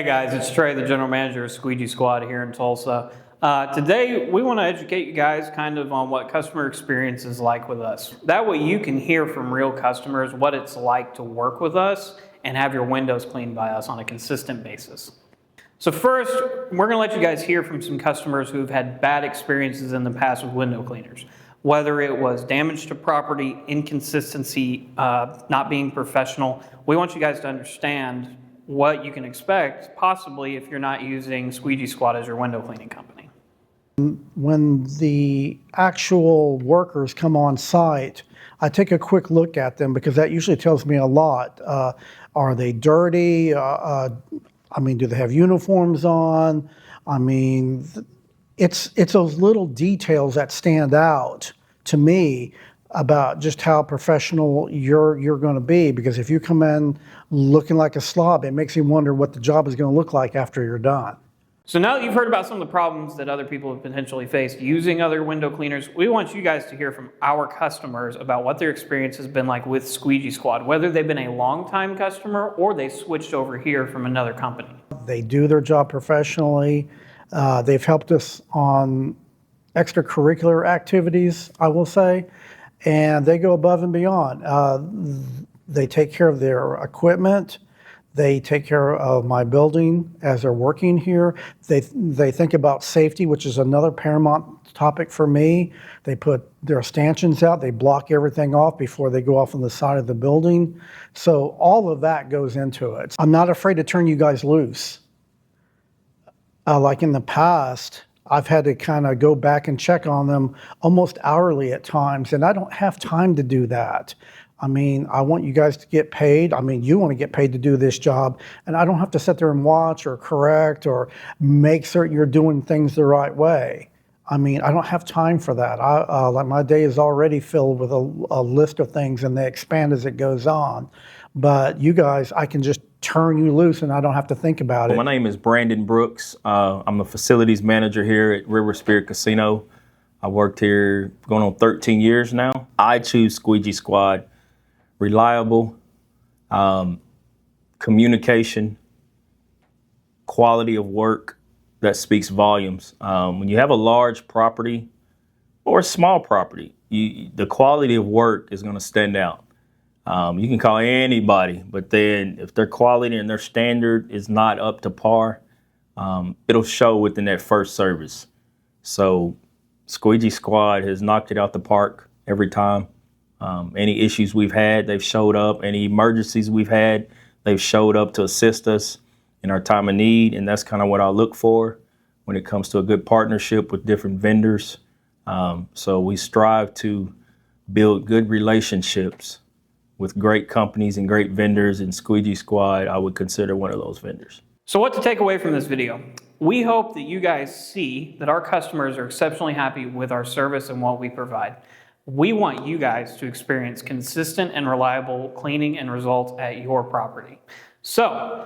Hey guys, it's Trey, the general manager of Squeegee Squad here in Tulsa. Today, we want to educate you guys kind of on what customer experience is like with us. That way you can hear from real customers what it's like to work with us and have your windows cleaned by us on a consistent basis. So first, we're going to let you guys hear from some customers who've had bad experiences in the past with window cleaners. Whether it was damage to property, inconsistency, not being professional, we want you guys to understand what you can expect, possibly if you're not using Squeegee Squad as your window cleaning company. When the actual workers come on site, I take a quick look at them because that usually tells me a lot. Are they dirty? Do they have uniforms on? It's those little details that stand out to me about just how professional you're going to be, because if you come in looking like a slob, it makes you wonder what the job is going to look like after you're done. So now that you've heard about some of the problems that other people have potentially faced using other window cleaners, we want you guys to hear from our customers about what their experience has been like with Squeegee Squad, whether they've been a long-time customer or they switched over here from another company. They do their job professionally. They've helped us on extracurricular activities, I will say, and they go above and beyond. They take care of their equipment. They take care of my building as they're working here. They think about safety, which is another paramount topic for me. They put their stanchions out. They block everything off before they go off on the side of the building. So all of that goes into it. I'm not afraid to turn you guys loose. Like in the past, I've had to kind of go back and check on them almost hourly at times, and I don't have time to do that. I want you guys to get paid. You want to get paid to do this job, and I don't have to sit there and watch or correct or make certain you're doing things the right way. I don't have time for that. Like my day is already filled with a list of things, and they expand as it goes on. But you guys, I can just turn you loose, and I don't have to think about it. My name is Brandon Brooks. I'm the facilities manager here at River Spirit Casino. I worked here going on 13 years now. I choose Squeegee Squad. Reliable, communication, quality of work that speaks volumes. When you have a large property or a small property, the quality of work is going to stand out. You can call anybody, but then if their quality and their standard is not up to par, it'll show within that first service. So Squeegee Squad has knocked it out the park every time. Any issues we've had, they've showed up. Any emergencies we've had, they've showed up to assist us in our time of need. And that's kind of what I look for when it comes to a good partnership with different vendors. So we strive to build good relationships with great companies and great vendors, and Squeegee Squad, I would consider one of those vendors. So what to take away from this video? We hope that you guys see that our customers are exceptionally happy with our service and what we provide. We want you guys to experience consistent and reliable cleaning and results at your property. So,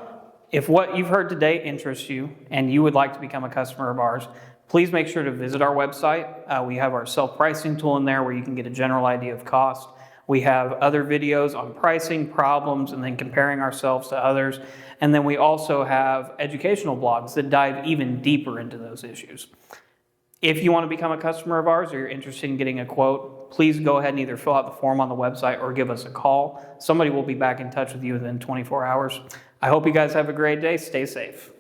if what you've heard today interests you and you would like to become a customer of ours, please make sure to visit our website. We have our self-pricing tool in there where you can get a general idea of cost. We have other videos on pricing, problems, and then comparing ourselves to others. And then we also have educational blogs that dive even deeper into those issues. If you want to become a customer of ours or you're interested in getting a quote, please go ahead and either fill out the form on the website or give us a call. Somebody will be back in touch with you within 24 hours. I hope you guys have a great day. Stay safe.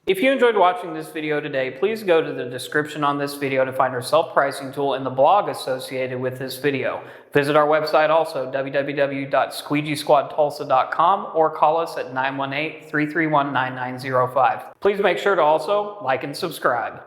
If you enjoyed watching this video today, please go to the description on this video to find our self-pricing tool and the blog associated with this video. Visit our website also, www.squeegeesquadtulsa.com, or call us at 918-331-9905. Please make sure to also like and subscribe.